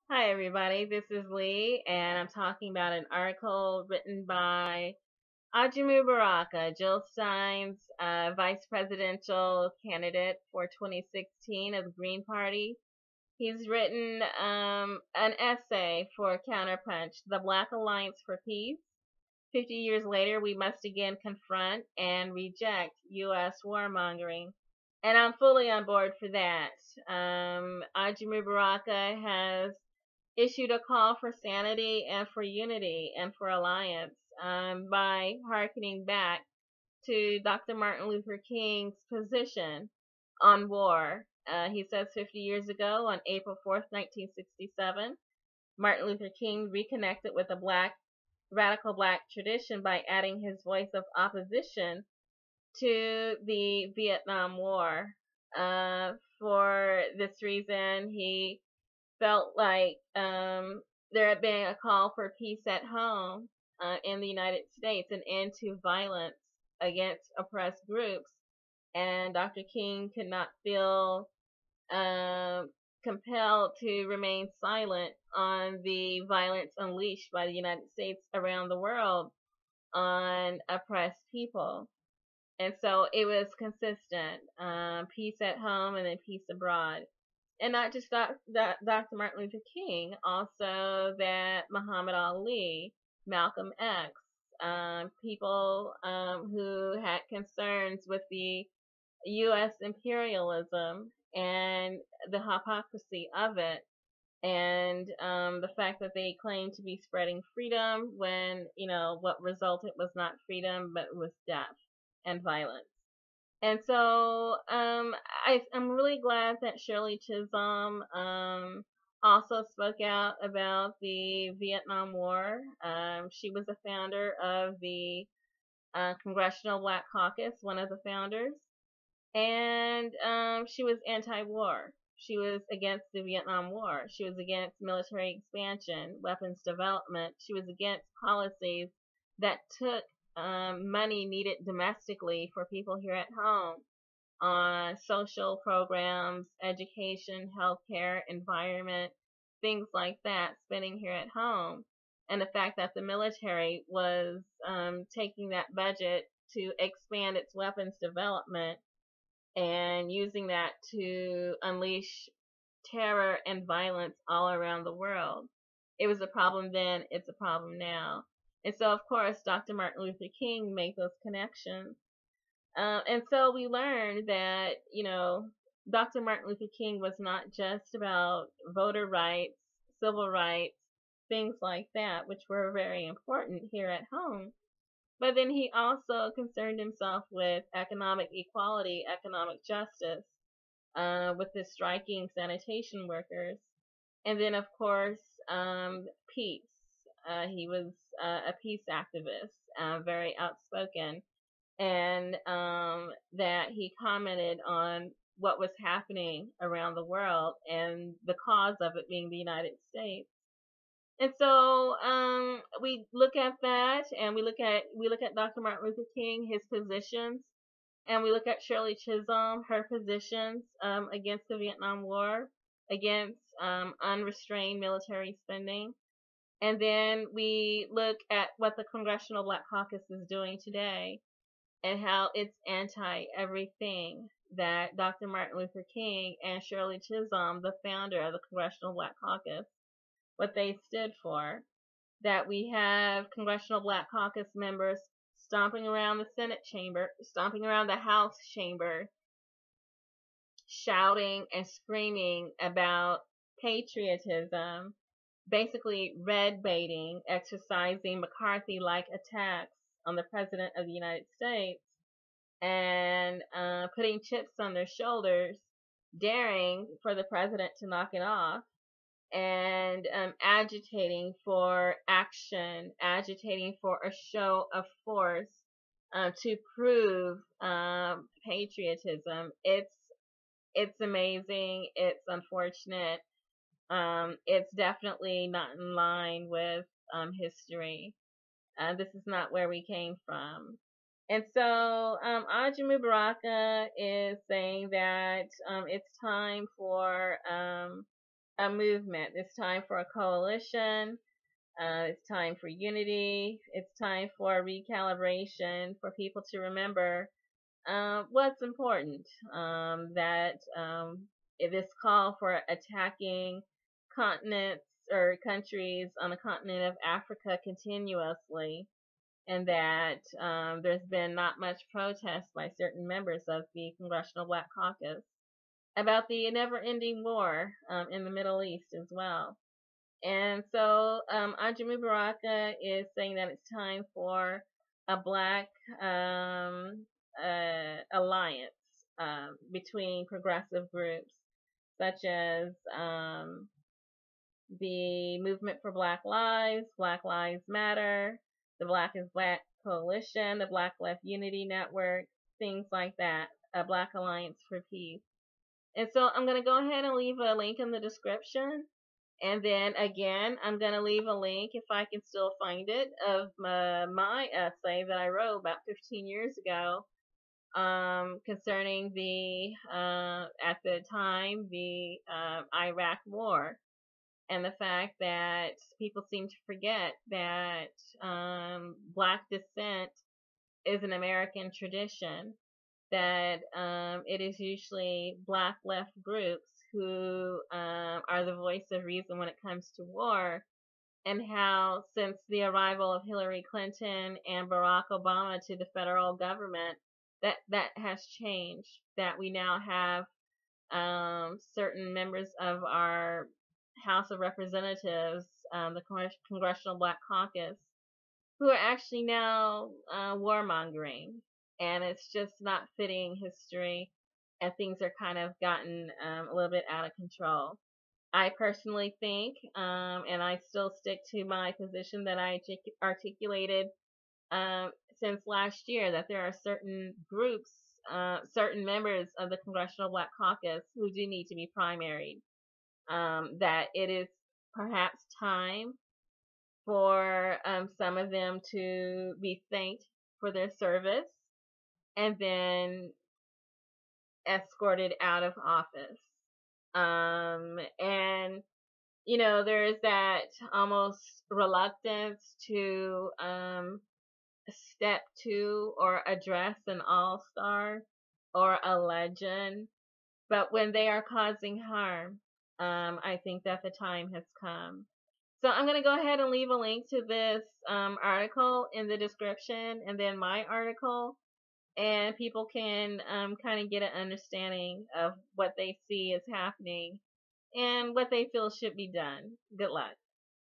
Hi, everybody. This is Lee, and I'm talking about an article written by Ajamu Baraka, Jill Stein's vice presidential candidate for 2016 of the Green Party. He's written an essay for Counterpunch, The Black Alliance for Peace. 50 years later, we must again confront and reject U.S. warmongering. And I'm fully on board for that. Ajamu Baraka has issued a call for sanity and for unity and for alliance by hearkening back to Dr. Martin Luther King's position on war. He says 50 years ago, on April 4th, 1967, Martin Luther King reconnected with a radical black tradition by adding his voice of opposition to the Vietnam War. For this reason, he felt like there had been a call for peace at home in the United States, an end to violence against oppressed groups. And Dr. King could not feel compelled to remain silent on the violence unleashed by the United States around the world on oppressed people. And so it was consistent, peace at home and then peace abroad. And not just Dr. Martin Luther King, also that Muhammad Ali, Malcolm X, people who had concerns with the U.S. imperialism and the hypocrisy of it, and the fact that they claimed to be spreading freedom when, what resulted was not freedom, but was death and violence. And so I'm really glad that Shirley Chisholm also spoke out about the Vietnam War. She was a founder of the Congressional Black Caucus, one of the founders, and she was anti-war. She was against the Vietnam War. She was against military expansion, weapons development. She was against policies that took money needed domestically for people here at home on social programs, education, healthcare, environment, things like that, spending here at home. And the fact that the military was taking that budget to expand its weapons development and using that to unleash terror and violence all around the world. It was a problem then, it's a problem now. And so, of course, Dr. Martin Luther King made those connections. And so we learned that, Dr. Martin Luther King was not just about voter rights, civil rights, things like that, which were very important here at home. But then he also concerned himself with economic equality, economic justice, with the striking sanitation workers. And then, of course, peace. He was a peace activist, very outspoken, and that he commented on what was happening around the world and the cause of it being the United States. And so we look at that, and we look at Dr. Martin Luther King, his positions, and we look at Shirley Chisholm, her positions against the Vietnam War, against unrestrained military spending. And then we look at what the Congressional Black Caucus is doing today and how it's anti everything that Dr. Martin Luther King and Shirley Chisholm, the founder of the Congressional Black Caucus, what they stood for. That we have Congressional Black Caucus members stomping around the Senate chamber, stomping around the House chamber, shouting and screaming about patriotism, basically red baiting, exercising McCarthy like attacks on the President of the United States, and putting chips on their shoulders, daring for the President to knock it off, and agitating for action, agitating for a show of force to prove patriotism. It's amazing. It's unfortunate. It's definitely not in line with history. This is not where we came from. And so Ajamu Baraka is saying that it's time for a movement. It's time for a coalition. It's time for unity. It's time for recalibration for people to remember what's important. That this call for attacking continents or countries on the continent of Africa continuously, and that there's been not much protest by certain members of the Congressional Black Caucus about the never-ending war in the Middle East as well. And so Ajamu Baraka is saying that it's time for a black alliance between progressive groups such as the Movement for Black Lives Matter, the Black is Black Coalition, the Black Left Unity Network, things like that, a Black Alliance for Peace. And so I'm going to go ahead and leave a link in the description. And then again, I'm going to leave a link, if I can still find it, of my essay that I wrote about 15 years ago concerning the, at the time, the Iraq War. And the fact that people seem to forget that Black dissent is an American tradition, that it is usually Black left groups who are the voice of reason when it comes to war, and how since the arrival of Hillary Clinton and Barack Obama to the federal government, that has changed, that we now have certain members of our House of Representatives, the Congressional Black Caucus, who are actually now warmongering, and it's just not fitting history, and things are kind of gotten a little bit out of control. I personally think, and I still stick to my position that I articulated since last year, that there are certain groups, certain members of the Congressional Black Caucus who do need to be primaried. That it is perhaps time for some of them to be thanked for their service and then escorted out of office. And, you know, there is that almost reluctance to step to or address an all-star or a legend. But when they are causing harm, I think that the time has come. So I'm going to go ahead and leave a link to this article in the description, and then my article, and people can kind of get an understanding of what they see is happening and what they feel should be done. Good luck.